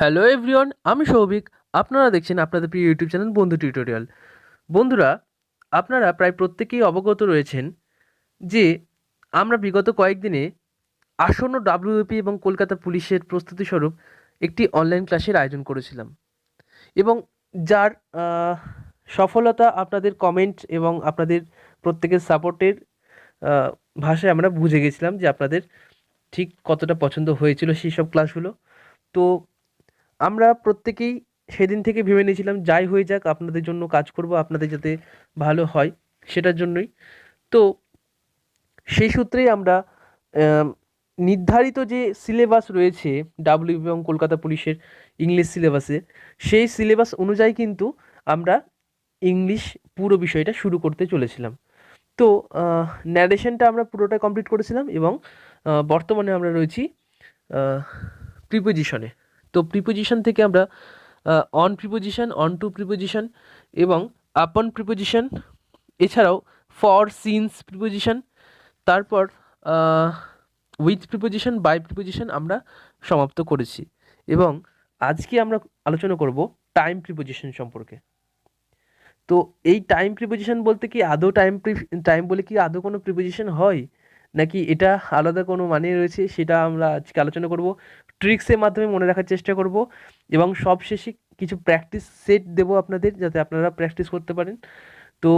Hello everyone, আমি সৌভিক। আপনারা দেখছেন আপনাদের প্রিয় ইউটিউব চ্যানেল বন্ধু টিউটোরিয়াল। বন্ধুরা, আপনারা প্রায় প্রত্যেকেই অবগত রয়েছেন যে আমরা বিগত কয়েকদিনে আসন্ন ডাব্লিউপি এবং কলকাতা পুলিশের প্রস্তুতি স্বরূপ একটি অনলাইন ক্লাসের আয়োজন করেছিলাম এবং যার সফলতা আপনাদের কমেন্ট এবং আপনাদের প্রত্যেকের সাপোর্টের ভাষায় আমরা বুঝে গেছিলাম যে আপনাদের ঠিক কতটা পছন্দ হয়েছিল সেই সব ক্লাসগুলো। তো আমরা প্রত্যেকেই সেদিন থেকে ভেবে নিয়েছিলাম যাই হয়ে যাক আপনাদের জন্য কাজ করব, আপনাদের যাতে ভালো হয় সেটার জন্যই। তো সেই সূত্রেই আমরা আম, নির্ধারিত যে সিলেবাস রয়েছে ডাব্লিউ এবং কলকাতা পুলিশের ইংলিশ সিলেবাসে, সেই সিলেবাস অনুযায়ী কিন্তু আমরা ইংলিশ পুরো বিষয়টা শুরু করতে চলেছিলাম। তো ন্যারেশনটা আমরা পুরোটা কমপ্লিট করেছিলাম এবং বর্তমানে আমরা রয়েছি প্রিপোজিশনে। তো প্রিপোজিশন থেকে আমরা on preposition, on to preposition এবং আপন প্রিপোজিশন, এছাড়াও ফর সিন্স প্রিপোজিশন, তারপর উইথ প্রিপোজিশন, বাই প্রিপোজিশন আমরা সমাপ্ত করেছি। এবং আজকে আমরা আলোচনা করব টাইম প্রিপোজিশন সম্পর্কে। তো এই টাইম প্রিপোজিশন বলতে কি আদৌ টাইম বলে কি আদৌ কোনো প্রিপোজিশন হয়, নাকি এটা আলাদা কোনো মানে রয়েছে, সেটা আমরা আজকে আলোচনা করব। ট্রিক্সের মাধ্যমে মনে রাখার চেষ্টা করব এবং সবশেষে কিছু প্র্যাকটিস সেট দেবো আপনাদের, যাতে আপনারা প্র্যাকটিস করতে পারেন। তো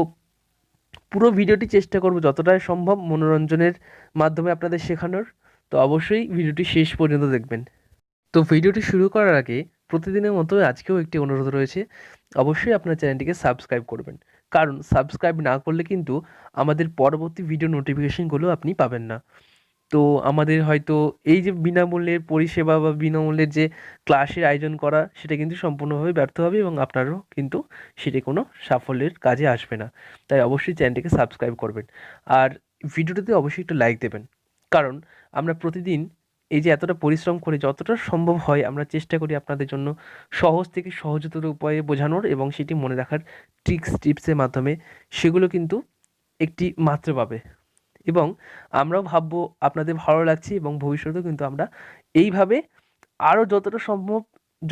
পুরো ভিডিওটি চেষ্টা করব যতটা সম্ভব মনোরঞ্জনের মাধ্যমে আপনাদের শেখানোর। তো অবশ্যই ভিডিওটি শেষ পর্যন্ত দেখবেন। তো ভিডিওটি শুরু করার আগে প্রতিদিনের মতো আজকেও একটি অনুরোধ রয়েছে, অবশ্যই আপনার চ্যানেলটিকে সাবস্ক্রাইব করবেন, কারণ সাবস্ক্রাইব না করলে কিন্তু আমাদের পরবর্তী ভিডিও নোটিফিকেশনগুলো আপনি পাবেন না। তো আমাদের হয়তো এই যে বিনামূল্যের পরিষেবা বা বিনামূল্যের যে ক্লাসের আয়োজন করা, সেটা কিন্তু সম্পূর্ণভাবে ব্যর্থ হবে এবং আপনারও কিন্তু সেটি কোনো সাফল্যের কাজে আসবে না। তাই অবশ্যই চ্যানেলটিকে সাবস্ক্রাইব করবেন আর ভিডিওটিতে অবশ্যই একটু লাইক দেবেন, কারণ আমরা প্রতিদিন এই যে এতটা পরিশ্রম করে যতটা সম্ভব হয় আমরা চেষ্টা করি আপনাদের জন্য সহজ থেকে সহজতর উপায়ে বোঝানোর এবং সেটি মনে রাখার টিপসের মাধ্যমে সেগুলো কিন্তু একটি মাত্রা পাবে। এবং আমরাও ভাববো আপনাদের ভালো লাগছে এবং ভবিষ্যতেও কিন্তু আমরা এইভাবে আরও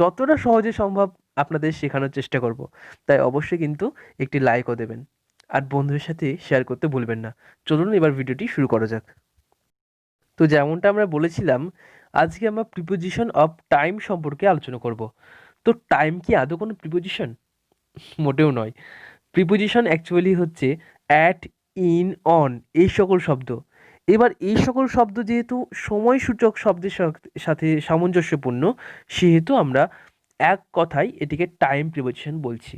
যতটা সহজে সম্ভব আপনাদের শেখানোর চেষ্টা করব। তাই অবশ্যই কিন্তু একটি লাইকও দেবেন আর বন্ধুদের সাথে শেয়ার করতে ভুলবেন না। চলুন এবার ভিডিওটি শুরু করা যাক। তো যেমনটা আমরা বলেছিলাম, আজকে আমরা প্রিপোজিশন অফ টাইম সম্পর্কে আলোচনা করব। তো টাইম কি আদৌ কোনো প্রিপোজিশন? মোটেও নয়। প্রিপোজিশন অ্যাকচুয়ালি হচ্ছে অ্যাট, ইন, অন, এই সকল শব্দ। এবার এই সকল শব্দ যেহেতু সময়সূচক শব্দের সাথে সামঞ্জস্যপূর্ণ, সেহেতু আমরা এক কথায় এটিকে টাইম প্রিপোজিশন বলছি।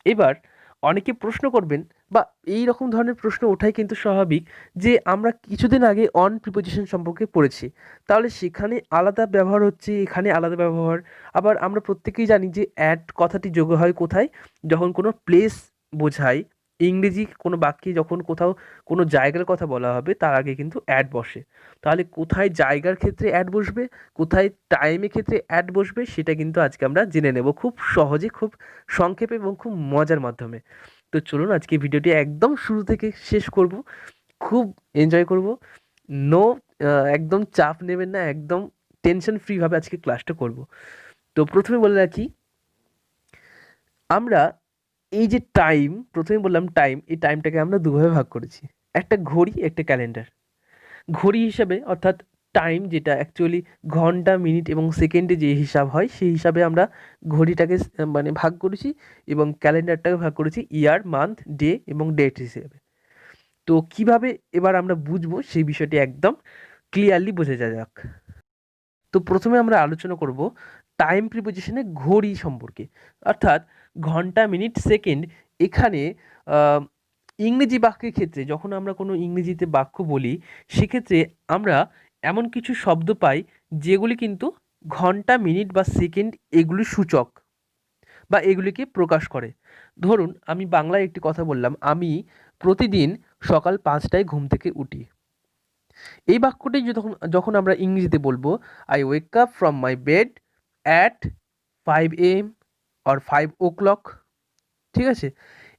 এবার অনেকে প্রশ্ন করবেন বা এই রকম ধরনের প্রশ্ন ওঠাই কিন্তু স্বাভাবিক, যে আমরা কিছুদিন আগে অন প্রিপোজিশন সম্পর্কে পড়েছি, তাহলে সেখানে আলাদা ব্যবহার হচ্ছে, এখানে আলাদা ব্যবহার। আবার আমরা প্রত্যেকেই জানি যে অ্যাট কথাটি যোগ হয় কোথায়, যখন কোনো প্লেস বোঝায়, ইংরেজি কোনো বাক্যে যখন কোথাও কোনো জায়গার কথা বলা হবে তার আগে কিন্তু অ্যাট বসে। তাহলে কোথায় জায়গার ক্ষেত্রে অ্যাট বসবে, কোথায় টাইমের ক্ষেত্রে অ্যাট বসবে, সেটা কিন্তু আজকে আমরা জেনে নেব খুব সহজে, খুব সংক্ষেপে এবং খুব মজার মাধ্যমে। তো চলুন আজকে ভিডিওটি একদম শুরু থেকে শেষ করব, খুব এনজয় করব। নো, একদম চাপ নেবেন না, একদম টেনশন ফ্রিভাবে আজকে ক্লাসটা করব। তো প্রথমে বলে রাখি, আমরা এই যে টাইম, প্রথমে বললাম টাইম, এই টাইমটাকে আমরা দুভাবে ভাগ করেছি, একটা ঘড়ি, একটা ক্যালেন্ডার। ঘড়ি হিসাবে অর্থাৎ টাইম, যেটা অ্যাকচুয়ালি ঘন্টা, মিনিট এবং সেকেন্ডে যে হিসাব হয়, সেই হিসাবে আমরা ঘড়িটাকে মানে ভাগ করেছি এবং ক্যালেন্ডারটাকে ভাগ করেছি ইয়ার, মান্থ, ডে এবং ডেট হিসেবে। তো কিভাবে এবার আমরা বুঝবো সেই বিষয়টি একদম ক্লিয়ারলি বোঝা যাক। তো প্রথমে আমরা আলোচনা করব টাইম প্রিপোজিশনে ঘড়ি সম্পর্কে, অর্থাৎ ঘন্টা, মিনিট, সেকেন্ড। এখানে আহ, ইংরেজি বাক্যের ক্ষেত্রে যখন আমরা কোনো ইংরেজিতে বাক্য বলি, সেক্ষেত্রে আমরা এমন কিছু শব্দ পাই যেগুলি কিন্তু ঘন্টা, মিনিট বা সেকেন্ড এগুলি সূচক বা এগুলিকে প্রকাশ করে। ধরুন আমি বাংলায় একটি কথা বললাম, আমি প্রতিদিন সকাল 5টায় ঘুম থেকে উঠি। এই বাক্যটি যখন যখন আমরা ইংরেজিতে বলবো, I wake up from my bed at 5 AM or 5 o'clock। ঠিক আছে,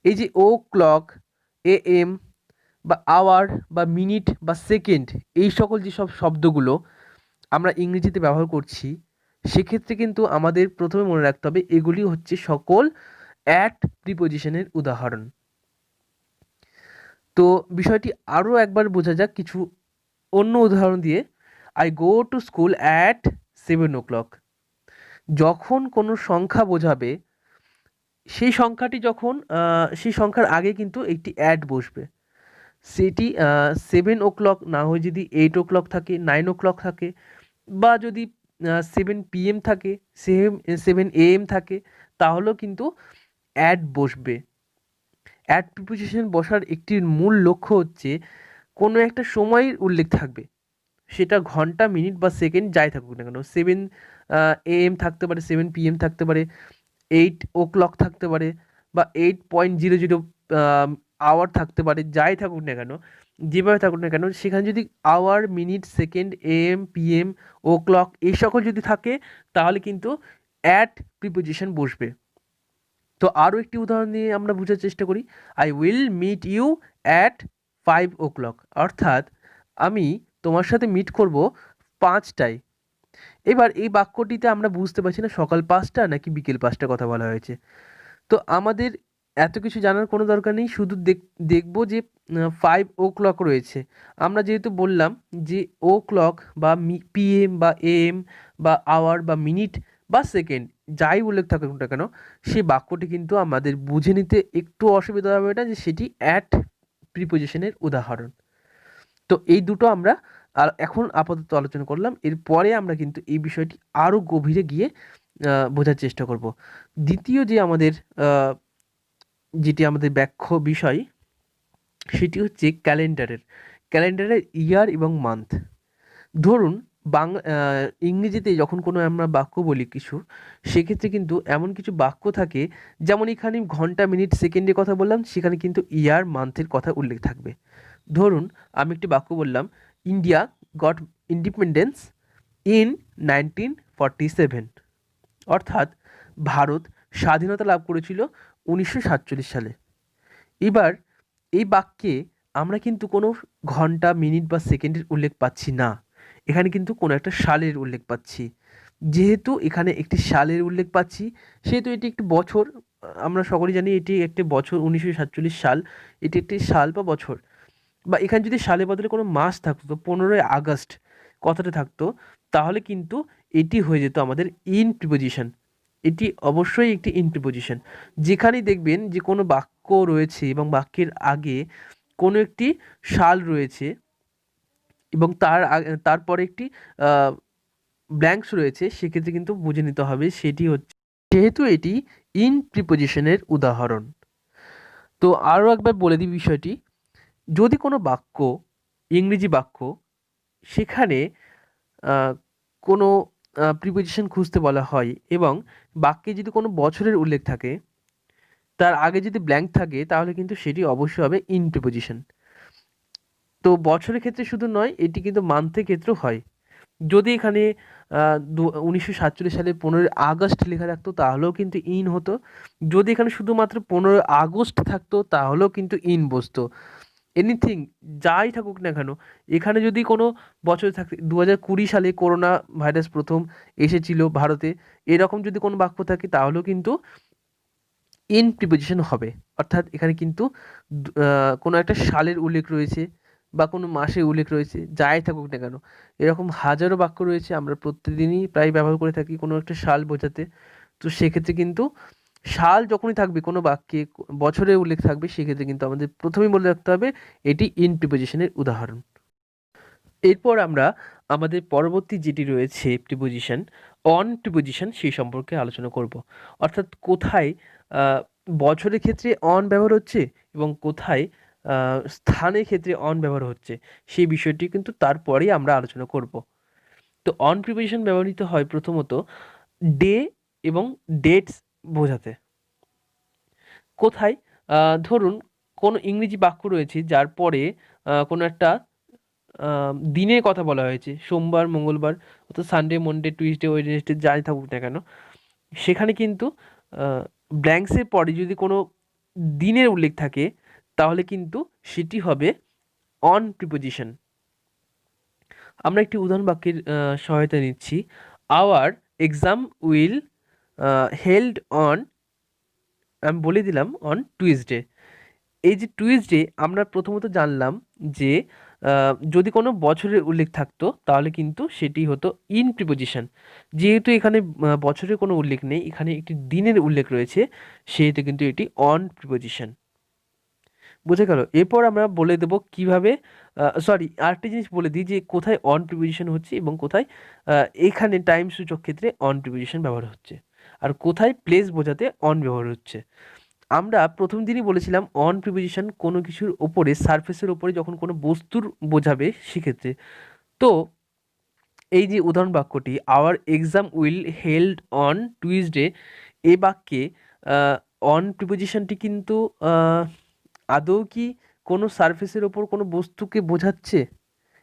এই যে ও ক্লক, AM বা আওয়ার বা মিনিট বা সেকেন্ড, এই সকল যেসব শব্দগুলো আমরা ইংরেজিতে ব্যবহার করছি, সেক্ষেত্রে কিন্তু আমাদের প্রথমে মনে রাখতে হবে এগুলি হচ্ছে সকল অ্যাট প্রিপোজিশনের উদাহরণ। তো বিষয়টি আরও একবার বোঝা যাক কিছু অন্য উদাহরণ দিয়ে। I go to school at 7 o'clock। যখন কোনো সংখ্যা বোঝাবে সেই সংখ্যাটি যখন সেই সংখ্যার আগে কিন্তু একটি অ্যাট বসবে। সেটি 7 o'clock না হয়ে যদি 8 o'clock থাকে, 9 o'clock থাকে, বা যদি 7 PM থাকে, 7 AM থাকে, তাহলেও কিন্তু অ্যাট বসবে। অ্যাট প্রিপোজিশন বসার একটি মূল লক্ষ্য হচ্ছে কোনো একটা সময়ের উল্লেখ থাকবে, সেটা ঘন্টা, মিনিট বা সেকেন্ড যাই থাকুক না কেন। 7 AM থাকতে পারে, 7 PM থাকতে পারে, 8 o'clock থাকতে পারে, বা 8.00 আওয়ার থাকতে পারে, যাই থাকুক না কেন, যেভাবে থাকুক না কেন, সেখানে যদি hour, minute, second, AM, PM, o'clock এই সকল যদি থাকে তাহলে কিন্তু অ্যাট প্রিপোজিশন বসবে। তো আরও একটি উদাহরণ দিয়ে আমরা বোঝার চেষ্টা করি। I will meet you at 5 o'clock। অর্থাৎ আমি তোমার সাথে মিট করব 5টায়। এবার এই বাক্যটিতে আমরা বুঝতে পারছি না সকাল 5টা নাকি বিকেল 5টা কথা বলা হয়েছে। তো আমাদের এত কিছু জানার কোনো দরকার নেই, শুধু দেখব যে 5 o'clock রয়েছে। আমরা যেহেতু বললাম যে ও ক্লক বা PM বা AM বা আওয়ার বা মিনিট বা সেকেন্ড যাই উল্লেখ থাকুক না কেন, সেই বাক্যটি কিন্তু আমাদের বুঝে নিতে একটু অসুবিধা হবে না যে সেটি অ্যাট প্রিপোজিশনের উদাহরণ। তো এই দুটো আমরা আর এখন আপাতত আলোচনা করলাম। এরপরে আমরা কিন্তু এই বিষয়টি আরও গভীরে গিয়ে বোঝার চেষ্টা করব। দ্বিতীয় যে আমাদের যেটি আমাদের ব্যাখ্য বিষয় সেটি হচ্ছে ক্যালেন্ডারের ইয়ার এবং মান্থ। ধরুন ইংরেজিতে যখন কোনো আমরা বাক্য বলি কিছু, সেক্ষেত্রে কিন্তু এমন কিছু বাক্য থাকে, যেমন এখানে ঘন্টা, মিনিট, সেকেন্ডের কথা বললাম, সেখানে কিন্তু ইয়ার, মান্থের কথা উল্লেখ থাকবে। ধরুন আমি একটি বাক্য বললাম, ইন্ডিয়া গট ইন্ডিপেন্ডেন্স ইন 1947। অর্থাৎ ভারত স্বাধীনতা লাভ করেছিল 1947 সালে। এবার এই বাক্যে আমরা কিন্তু কোনো ঘন্টা, মিনিট বা সেকেন্ডের উল্লেখ পাচ্ছি না, এখানে কিন্তু কোনো একটা সালের উল্লেখ পাচ্ছি। যেহেতু এখানে একটি সালের উল্লেখ পাচ্ছি, সেহেতু এটি একটি বছর। আমরা সকলেই জানি এটি একটি বছর, 1947 সাল, এটি একটি সাল বা বছর। বা এখানে যদি সালের বদলে কোনো মাস থাকতো, 15ই আগস্ট কথাটা থাকতো, তাহলে কিন্তু এটি হয়ে যেত আমাদের ইন প্রিপোজিশন। এটি অবশ্যই একটি ইন প্রিপোজিশন। যেখানেই দেখবেন যে কোনো বাক্য রয়েছে এবং বাক্যের আগে কোনো একটি সাল রয়েছে এবং তারপরে একটি ব্ল্যাঙ্কস রয়েছে, সেক্ষেত্রে কিন্তু বুঝে নিতে হবে সেটি হচ্ছে, যেহেতু এটি ইন প্রিপোজিশনের উদাহরণ। তো আরও একবার বলে দিই বিষয়টি। যদি কোনো বাক্য, ইংরেজি বাক্য, সেখানে কোনো প্রিপোজিশন খুঁজতে বলা হয় এবং বাক্যে যদি কোনো বছরের উল্লেখ থাকে, তার আগে যদি ব্ল্যাঙ্ক থাকে, তাহলে কিন্তু সেটি অবশ্যই হবে ইন প্রিপোজিশন। তো বছরের ক্ষেত্রে শুধু নয়, এটি কিন্তু মান্থের ক্ষেত্রেও হয়। যদি এখানে 1947 সালে 15ই আগস্ট লেখা থাকতো, তাহলেও কিন্তু ইন হতো। যদি এখানে শুধুমাত্র 15ই আগস্ট থাকতো, তাহলেও কিন্তু ইন বসতো। এনিথিং যাই থাকুক না কেন, এখানে যদি কোনো বছর থাকে, 2020 সালে করোনা ভাইরাস প্রথম এসেছিল ভারতে, এরকম যদি কোনো বাক্য থাকে, তাহলেও কিন্তু ইন প্রিপোজিশন হবে। অর্থাৎ এখানে কিন্তু কোনো একটা সালের উল্লেখ রয়েছে বা কোনো মাসের উল্লেখ রয়েছে, যাই থাকুক না কেন। এরকম হাজারো বাক্য রয়েছে, আমরা প্রতিদিনই প্রায় ব্যবহার করে থাকি কোনো একটা সাল বোঝাতে। তো সেক্ষেত্রে কিন্তু সাল যখনই থাকবে কোনো বাক্যে, বছরের উল্লেখ থাকবে, সেক্ষেত্রে কিন্তু আমাদের প্রথমেই বলে রাখতে হবে এটি ইন প্রিপোজিশনের উদাহরণ। এরপর আমরা আমাদের পরবর্তী যেটি রয়েছে প্রিপোজিশন, অন প্রিপোজিশন, সেই সম্পর্কে আলোচনা করব। অর্থাৎ কোথায় বছরের ক্ষেত্রে অন ব্যবহার হচ্ছে এবং কোথায় স্থানের ক্ষেত্রে অন ব্যবহার হচ্ছে, সেই বিষয়টি কিন্তু তারপরেই আমরা আলোচনা করব। তো অন প্রিপোজিশন ব্যবহৃত হয় প্রথমত ডে এবং ডেটস বোঝাতে। কোথায়? ধরুন কোনো ইংরেজি বাক্য রয়েছে যার পরে কোনো একটা দিনের কথা বলা হয়েছে, সোমবার, মঙ্গলবার, অর্থাৎ সানডে, মনডে, টুইসডে, ওয়েডনেসডে যাই থাকুক না কেন, সেখানে কিন্তু ব্ল্যাঙ্কসের পরে যদি কোনো দিনের উল্লেখ থাকে, তাহলে কিন্তু সেটি হবে অন প্রিপোজিশন। আমরা একটি উদাহরণ বাক্যের সহায়তা নিচ্ছি। Our exam will held on, আমি বলে দিলাম অন টুইসডে। এই যে টুইসডে আমরা প্রথমত জানলাম যে যদি কোনো বছরের উল্লেখ থাকতো তাহলে কিন্তু সেটি হতো ইন প্রিপোজিশন। যেহেতু এখানে বছরের কোনো উল্লেখ নেই, এখানে একটি দিনের উল্লেখ রয়েছে, সেহেতু কিন্তু এটি অন প্রিপোজিশন। বুঝে গেল? এরপর আমরা বলে দেবো কিভাবে, সরি আরেকটা জিনিস বলে দিই যে কোথায় অন প্রিপোজিশন হচ্ছে এবং কোথায় এখানে টাইম সূচক ক্ষেত্রে অন প্রিপোজিশন ব্যবহার হচ্ছে, আর কোথায় প্লেস বোঝাতে অন ব্যবহার হচ্ছে। আমরা প্রথম দিনই বলেছিলাম অন প্রিপোজিশন কোনো কিছুর ওপরে, সারফেসের ওপরে যখন কোনো বস্তুর বোঝাবে সেক্ষেত্রে। তো এই যে উদাহরণ বাক্যটি our exam will held on Tuesday, এ বাক্যে অন প্রিপোজিশনটি কিন্তু আদৌ কি কোনো সারফেসের ওপর কোনো বস্তুকে বোঝাচ্ছে?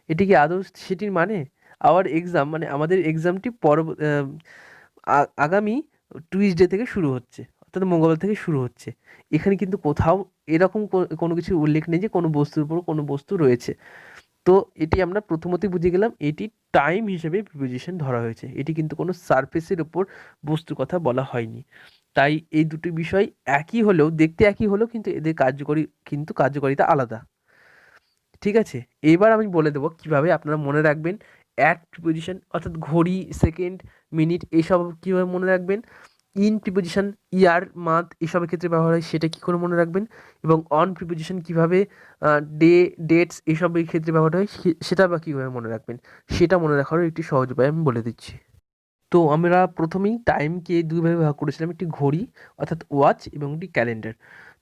এটি কি আদৌ সেটির মানে? আওয়ার এক্সাম মানে আমাদের এক্সামটি আগামী টুইসডে থেকে শুরু হচ্ছে, অর্থাৎ মঙ্গলবার থেকে শুরু হচ্ছে। এখানে কিন্তু কোথাও এরকম কোনো কিছুর উল্লেখ নেই যে কোনো বস্তুর উপর কোনো বস্তু রয়েছে। তো এটি আমরা প্রথমতই বুঝে গেলাম, এটি টাইম হিসেবে প্রিপোজিশন ধরা হয়েছে, এটি কিন্তু কোনো সারফেসের ওপর বস্তুর কথা বলা হয়নি। তাই এই দুটি বিষয় একই হলেও, দেখতে একই হলেও কিন্তু এদের কার্যকারিতা আলাদা। ঠিক আছে, এবার আমি বলে দেবো কিভাবে আপনারা মনে রাখবেন অ্যাট প্রিপোজিশন, অর্থাৎ ঘড়ি, সেকেন্ড, মিনিট এইসব কীভাবে মনে রাখবেন। ইন প্রিপোজিশন ইয়ার, মান্থ এসবের ক্ষেত্রে ব্যবহার হয়, সেটা কী করে মনে রাখবেন। এবং অন প্রিপোজিশন কীভাবে ডে, ডেটস এসবের ক্ষেত্রে ব্যবহার হয় সেটা বা কীভাবে মনে রাখবেন, সেটা মনে রাখারও একটি সহজ উপায় আমি বলে দিচ্ছি। তো আমরা প্রথমেই টাইমকে দুইভাবে ভাগ করেছিলাম, একটি ঘড়ি অর্থাৎ ওয়াচ এবং একটি ক্যালেন্ডার।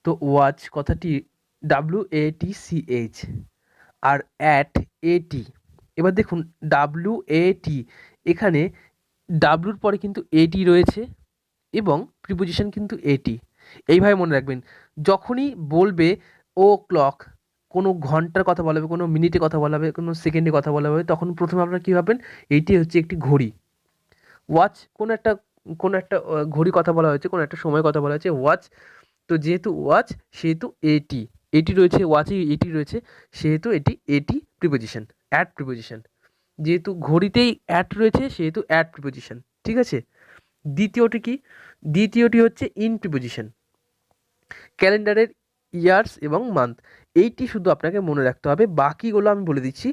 তো ওয়াচ কথাটি WATCH, আর অ্যাট AT। এবার দেখুন WAT, এখানে ডাব্লুর পরে কিন্তু AT রয়েছে এবং প্রিপোজিশন কিন্তু AT। এইভাবে মনে রাখবেন, যখনই বলবে ও ক্লক, কোনো ঘন্টার কথা বলা হবে, কোনো মিনিটে কথা বলা হবে, কোনো সেকেন্ডে কথা বলা হবে, তখন প্রথমে আপনারা কী ভাববেন, এইটি হচ্ছে একটি ঘড়ি। ওয়াচ কোনো একটা ঘড়ি কথা বলা হয়েছে, কোনো একটা সময় কথা বলা হয়েছে, ওয়াচ। তো যেহেতু ওয়াচ সেহেতু এটি রয়েছে, ওয়াচে এটি রয়েছে, সেহেতু এটি এটি প্রিপোজিশন, অ্যাট প্রিপোজিশন। যেহেতু ঘড়িতেই অ্যাট রয়েছে সেহেতু অ্যাট প্রিপোজিশন। ঠিক আছে, দ্বিতীয়টি কি? দ্বিতীয়টি হচ্ছে ইন প্রিপোজিশন। ক্যালেন্ডারের ইয়ার্স এবং মান্থ, এইটি শুধু আপনাকে মনে রাখতে হবে, বাকিগুলো আমি বলে দিচ্ছি।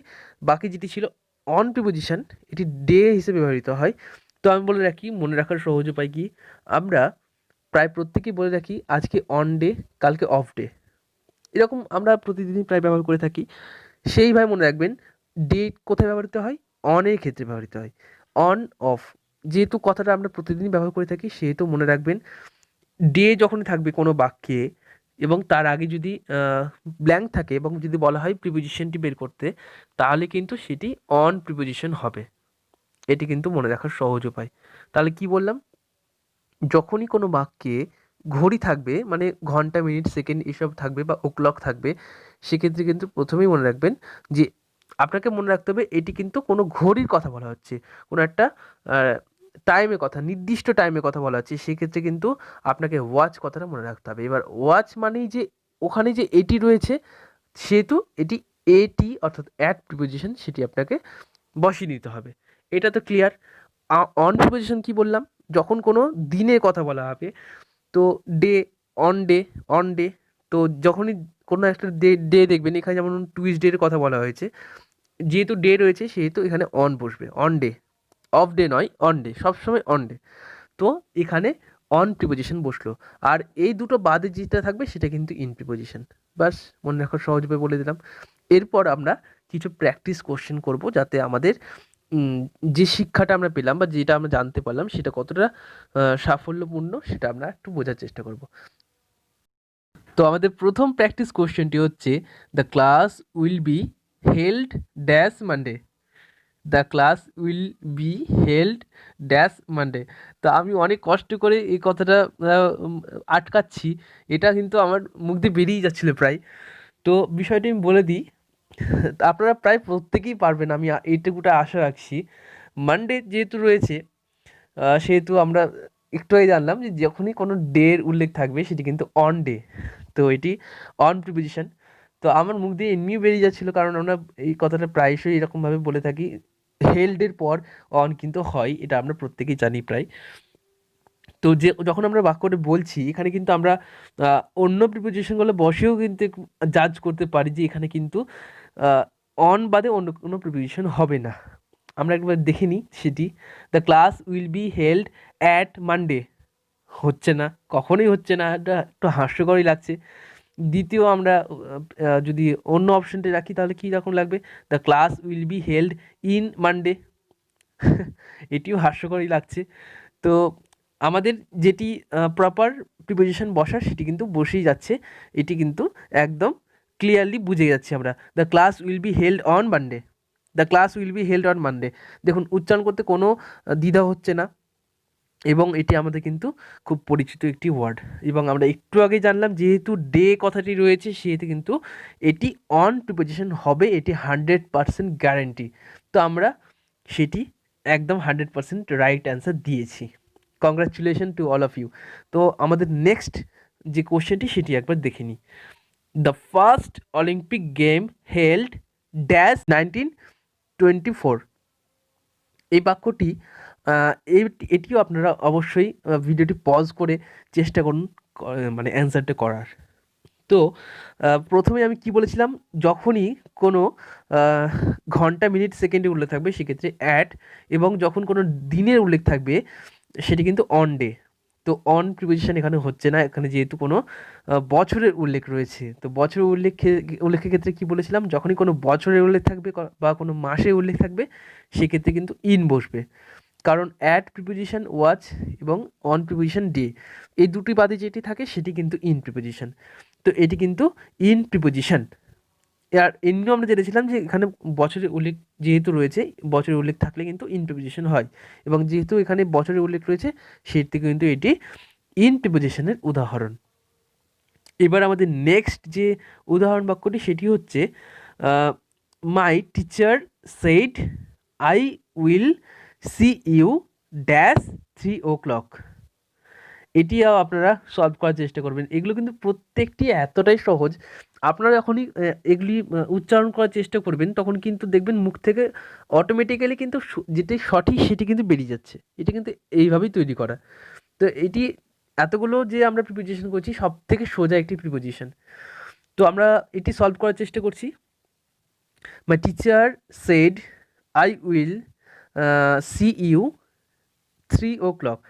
বাকি যেটি ছিল অন প্রিপোজিশন, এটি ডে হিসেবে ব্যবহৃত হয়। তো আমি বলে রাখি, মনে রাখার সহজ উপায় কি, আমরা প্রায় প্রত্যেকেই বলে রাখি আজকে অন ডে, কালকে অফ ডে, এরকম আমরা প্রতিদিনই প্রায় ব্যবহার করে থাকি। সেইভাবে মনে রাখবেন ডে কোথায় ব্যবহৃত হয়, অনের ক্ষেত্রে ব্যবহৃত হয়। অন অফ, যেহেতু কথাটা আমরা প্রতিদিনই ব্যবহার করে থাকি সেহেতু মনে রাখবেন ডে যখনই থাকবে কোনো বাক্যে এবং তার আগে যদি ব্ল্যাঙ্ক থাকে এবং যদি বলা হয় প্রিপোজিশনটি বের করতে, তাহলে কিন্তু সেটি অন প্রিপোজিশন হবে। এটি কিন্তু মনে রাখার সহজ উপায়। তাহলে কি বললাম, যখনই কোনো বাক্যে ঘড়ি থাকবে মানে ঘন্টা, মিনিট, সেকেন্ড এসব থাকবে বা ও ক্লক থাকবে, সেক্ষেত্রে কিন্তু প্রথমেই মনে রাখবেন যে আপনাকে মনে রাখতে হবে এটি কিন্তু কোনো ঘড়ির কথা বলা হচ্ছে, কোনো একটা টাইমের কথা, নির্দিষ্ট টাইমের কথা বলা হচ্ছে, সেক্ষেত্রে কিন্তু আপনাকে ওয়াচ কথাটা মনে রাখতে হবে। এবার ওয়াচ মানেই যে ওখানে যে এটি রয়েছে, সেহেতু এটি এটি অর্থাৎ অ্যাট প্রিপোজিশন, সেটি আপনাকে বসিয়ে নিতে হবে। এটা তো ক্লিয়ার। অন প্রিপোজিশন কি বললাম, যখন কোনো দিনের কথা বলা হবে, তো day, on day, on day. তো যখনই কোনো একটা ডে দেখবেন, এখানে যেমন টুইসডের কথা বলা হয়েছে, যেহেতু ডে রয়েছে সেহেতু এখানে অন বসবে, অন ডে, অফ ডে নয়, অন ডে, সবসময় অন ডে। তো এখানে অন প্রিপোজিশন বসলো, আর এই দুটো বাদে যেটা থাকবে সেটা কিন্তু ইন প্রিপোজিশন। বাস, মনে রাখার সহজভাবে বলে দিলাম। এরপর আমরা কিছু প্র্যাকটিস কোশ্চেন করব, যাতে আমাদের যে শিক্ষাটা আমরা পেলাম বা যেটা আমরা জানতে পারলাম সেটা কতটা সাফল্যপূর্ণ সেটা আমরা একটু বোঝার চেষ্টা করব। তো আমাদের প্রথম প্র্যাকটিস কোশ্চেনটি হচ্ছে, the class will be held dash Monday. The class will be held dash Monday. তো আমি অনেক কষ্ট করে এই কথাটা আটকাচ্ছি, এটা কিন্তু আমার মুখ দিয়ে বেরিয়ে যাচ্ছিল প্রায়। তো বিষয়টি আমি বলে দিই, আপনারা প্রায় প্রত্যেকেই পারবেন, আমি এইটুকুটা আশা রাখছি। মানডে যেহেতু রয়েছে, সেহেতু আমরা একটু আগে জানলাম যে যখনই কোনো ডের উল্লেখ থাকবে সেটি কিন্তু অন ডে, তো এটি অন প্রিপোজিশন। তো আমার মুখ দিয়ে এমনিও বেরিয়ে যাচ্ছিলো, কারণ আমরা এই কথাটা প্রায়শই এরকমভাবে বলে থাকি হেল্ডের পর অন কিন্তু হয়, এটা আমরা প্রত্যেকেই জানি প্রায়। তো যে যখন আমরা বাক্যটা বলছি এখানে কিন্তু আমরা অন্য প্রিপোজিশনগুলো বসেও কিন্তু জাজ করতে পারি যে এখানে কিন্তু অন বাদে অন্য কোনো প্রিপোজিশন হবে না। আমরা একবার দেখে নিই সেটি। The class will be held at Monday, হচ্ছে না, কখনোই হচ্ছে না, এটা একটু হাস্যকরই লাগছে। দ্বিতীয় আমরা যদি অন্য অপশনটা রাখি তাহলে কী রকম লাগবে, the class will be held in Monday, এটিও হাস্যকরই লাগছে। তো আমাদের যেটি প্রপার প্রিপোজিশন বসার সেটি কিন্তু বসেই যাচ্ছে, এটি কিন্তু একদম ক্লিয়ারলি বুঝে যাচ্ছি আমরা। The class will be held on Monday, the class will be held on Monday, দেখুন উচ্চারণ করতে কোনো দ্বিধা হচ্ছে না এবং এটি আমাদের কিন্তু খুব পরিচিত একটি ওয়ার্ড। এবং আমরা একটু আগে জানলাম যেহেতু ডে কথাটি রয়েছে সেহেতু কিন্তু এটি অন প্রিপোজিশন হবে, এটি 100% গ্যারেন্টি। তো আমরা সেটি একদম 100% রাইট অ্যান্সার দিয়েছি। Congratulation to all of you. তো আমাদের নেক্সট যে কোশ্চেনটি সেটি একবার দেখে নিই। The first Olympic game held dash 1924, এই বাক্যটি এটিও আপনারা অবশ্যই ভিডিওটি পজ করে চেষ্টা করুন মানে অ্যান্সারটা করার। তো প্রথমে আমি কি বলেছিলাম, যখনই কোনো ঘন্টা মিনিট সেকেন্ডে উল্লেখ থাকবে সেক্ষেত্রে অ্যাট, এবং যখন কোনো দিনের উল্লেখ থাকবে সেটি কিন্তু অন ডে। তো অন প্রিপোজিশন এখানে হচ্ছে না, এখানে যেহেতু কোনো বছরের উল্লেখ রয়েছে। তো বছরের উল্লেখের ক্ষেত্রে কি বলেছিলাম, যখনই কোনো বছরের উল্লেখ থাকবে বা কোনো মাসের উল্লেখ থাকবে সেক্ষেত্রে কিন্তু ইন বসবে, কারণ অ্যাট প্রিপোজিশন ওয়াচ এবং অন প্রিপোজিশন ডে, এই দুটি বাদে যেটি থাকে সেটি কিন্তু ইন প্রিপোজিশন। তো এটি কিন্তু ইন প্রিপোজিশন। আর এমনিও আমরা জেনেছিলাম যে এখানে বছরের উল্লেখ যেহেতু রয়েছে, বছরের উল্লেখ থাকলে কিন্তু ইন প্রিপোজিশন হয়, এবং যেহেতু এখানে বছরের উল্লেখ রয়েছে সেটি কিন্তু এটি ইন প্রিপোজিশনের উদাহরণ। এবার আমাদের নেক্সট যে উদাহরণ বাক্যটি সেটি হচ্ছে my teacher said I will see you dash 3 o'clock। এটিও আপনারা সলভ করার চেষ্টা করবেন। এগুলো কিন্তু প্রত্যেকটি এতটাই সহজ, আপনারা যখনই এগুলি উচ্চারণ করার চেষ্টা করবেন তখন কিন্তু দেখবেন মুখ থেকে অটোমেটিক্যালি কিন্তু যেটি সঠিক সেটি কিন্তু বেরিয়ে যাচ্ছে। এটি কিন্তু এইভাবেই তৈরি করা। তো এটি এতগুলো যে আমরা প্রিপোজিশন করছি সব থেকে সোজা একটি প্রিপোজিশন। তো আমরা এটি সলভ করার চেষ্টা করছি। My teacher said I will see you 3 o'clock।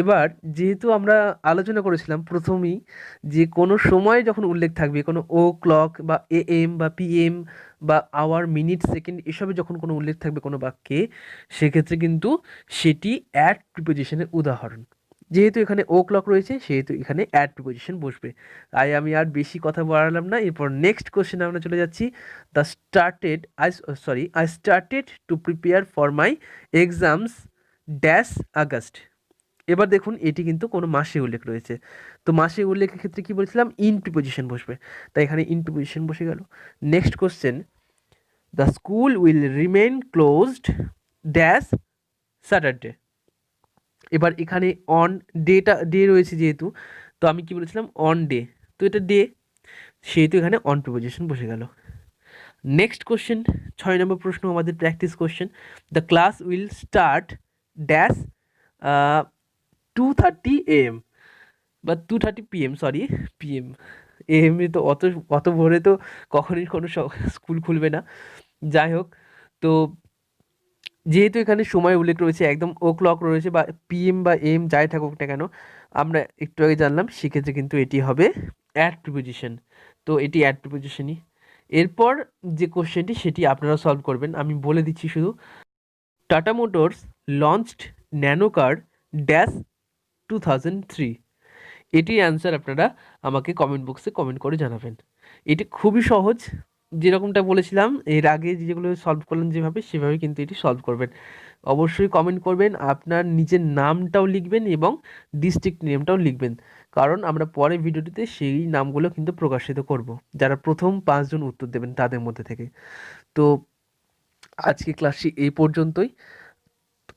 এবার যেহেতু আমরা আলোচনা করেছিলাম প্রথমেই যে কোনো সময় যখন উল্লেখ থাকবে, কোনো ও ক্লক বা এএম বা পিএম বা আওয়ার মিনিট সেকেন্ড এসবে যখন কোনো উল্লেখ থাকবে কোনো বাক্যে, সেক্ষেত্রে কিন্তু সেটি অ্যাট প্রিপোজিশনের উদাহরণ। যেহেতু এখানে ও ক্লক রয়েছে সেহেতু এখানে অ্যাট প্রিপোজিশন বসবে। তাই আমি আর বেশি কথা বাড়ালাম না, এরপর নেক্সট কোশ্চেনে আমরা চলে যাচ্ছি। I started to prepare for my exams dash August. এবার দেখুন এটি কিন্তু কোনো মাসে উল্লেখ রয়েছে, তো মাসে উল্লেখের ক্ষেত্রে কি বলেছিলাম, ইন প্রিপোজিশন বসবে, তাই এখানে ইন প্রিপোজিশন বসে গেল। Next question, the school will remain closed dash Saturday. এবার এখানে অন ডে রয়েছে যেহেতু, তো আমি কি বলেছিলাম অন ডে, তো এটা ডে সেহেতু এখানে অন প্রিপোজিশন বসে গেল। নেক্সট কোশ্চেন, 6 নম্বর প্রশ্ন আমাদের practice question. The class will start dash 2:30 AM বা 2:30 PM, সরি PM, AM এ তো অত ভোরে তো কখনোই কোনো স্কুল খুলবে না। যাই হোক, তো যেহেতু এখানে সময় উল্লেখ রয়েছে একদম ও ক্লক রয়েছে বা PM বা AM যাই থাকুক না কেন, আমরা একটু আগে জানলাম সেক্ষেত্রে কিন্তু এটি হবে অ্যাট প্রিপোজিশন। তো এটি অ্যাট প্রিপোজিশনই। এরপর যে কোশ্চেনটি সেটি আপনারা সলভ করবেন, আমি বলে দিচ্ছি শুধু। টাটা মোটরস লঞ্চড ন্যানো কার ড্যাশ 2003। এটির অ্যান্সার আপনারা আমাকে কমেন্ট বক্সে কমেন্ট করে জানাবেন। এটি খুবই সহজ, যেরকমটা বলেছিলাম এর আগে যেগুলো সলভ করলেন যেভাবে সেভাবে কিন্তু এটি সলভ করবেন। অবশ্যই কমেন্ট করবেন, আপনার নিজের নামটাও লিখবেন এবং ডিস্ট্রিক্ট নেমটাও লিখবেন, কারণ আমরা পরের ভিডিওটিতে সেই নামগুলো কিন্তু প্রকাশিত করব যারা প্রথম 5 জন উত্তর দেবেন তাদের মধ্যে থেকে। তো আজকে ক্লাসটি এই পর্যন্তই।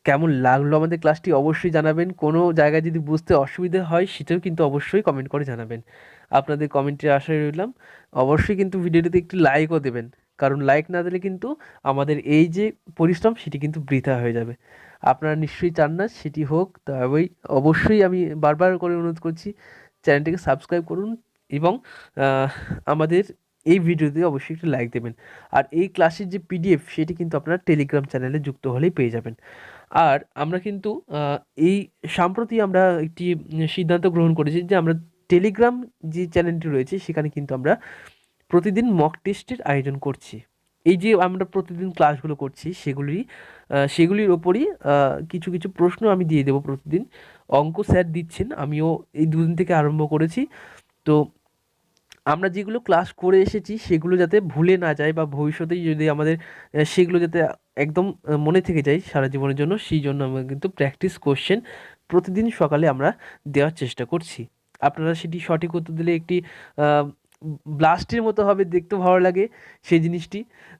কেমন লাগলো আমাদের ক্লাসটি অবশ্যই জানাবেন, কোনো জায়গায় যদি বুঝতে অসুবিধা হয় সেটাও কিন্তু অবশ্যই কমেন্ট করে জানাবেন। আপনাদের কমেন্টের আশায় রইলাম। অবশ্যই কিন্তু ভিডিওটিতে একটি লাইকও দেবেন, কারণ লাইক না দিলে কিন্তু আমাদের এই যে পরিশ্রম সেটি কিন্তু বৃথা হয়ে যাবে। আপনারা নিশ্চয়ই চান না সেটি হোক, তবেই অবশ্যই আমি বারবার করে অনুরোধ করছি চ্যানেলটিকে সাবস্ক্রাইব করুন এবং আমাদের এই ভিডিওতে অবশ্যই একটু লাইক দেবেন। আর এই ক্লাসের যে পিডিএফ সেটি কিন্তু আপনারা টেলিগ্রাম চ্যানেলে যুক্ত হলেই পেয়ে যাবেন। আর আমরা কিন্তু এই সম্প্রতি আমরা একটি সিদ্ধান্ত গ্রহণ করেছি যে আমরা টেলিগ্রাম যে চ্যানেলটি রয়েছে সেখানে কিন্তু আমরা প্রতিদিন মক টেস্টের আয়োজন করছি। এই যে আমরা প্রতিদিন ক্লাসগুলো করছি সেগুলির ওপরই কিছু কিছু প্রশ্ন আমি দিয়ে দেবো প্রতিদিন। অঙ্ক স্যার দিচ্ছেন, আমিও এই দুদিন থেকে আরম্ভ করেছি। তো আমরা যেগুলো ক্লাস করে এসেছি সেগুলো যাতে ভুলে না যায় বা ভবিষ্যতে যদি আমাদের সেগুলো যাতে একদম মনে থেকে যায় সারা জীবনের জন্য, সেই জন্য আমরা কিন্তু প্র্যাকটিস কোশ্চেন প্রতিদিন সকালে আমরা দেওয়ার চেষ্টা করছি। আপনারা সেটি সঠিক উত্তর দিলে একটি ব্লাস্টের মতো হবে, দেখতে ভালো লাগে সেই জিনিসটি।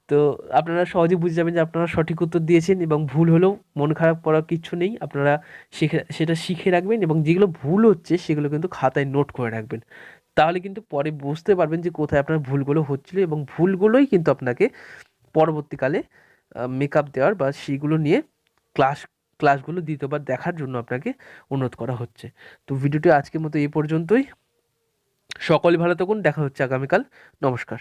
তো আপনারা সহজে বুঝে যাবেন যে আপনারা সঠিক উত্তর দিয়েছেন, এবং ভুল হলেও মন খারাপ করার কিচ্ছু নেই। আপনারা সেটা শিখে রাখবেন এবং যেগুলো ভুল হচ্ছে সেগুলো কিন্তু খাতায় নোট করে রাখবেন। তাহলে কিন্তু পরে বুঝতে পারবেন যে কোথায় আপনার ভুলগুলো হচ্ছিল, এবং ভুলগুলোই কিন্তু আপনাকে পরবর্তীকালে মেকআপ দেওয়ার বা সেইগুলো নিয়ে ক্লাসগুলো দ্বিতীয়বার দেখার জন্য আপনাকে অনুরোধ করা হচ্ছে। তো ভিডিওটি আজকের মতো এই পর্যন্তই। সকলে ভালো থাকুন, দেখা হচ্ছে আগামীকাল। নমস্কার।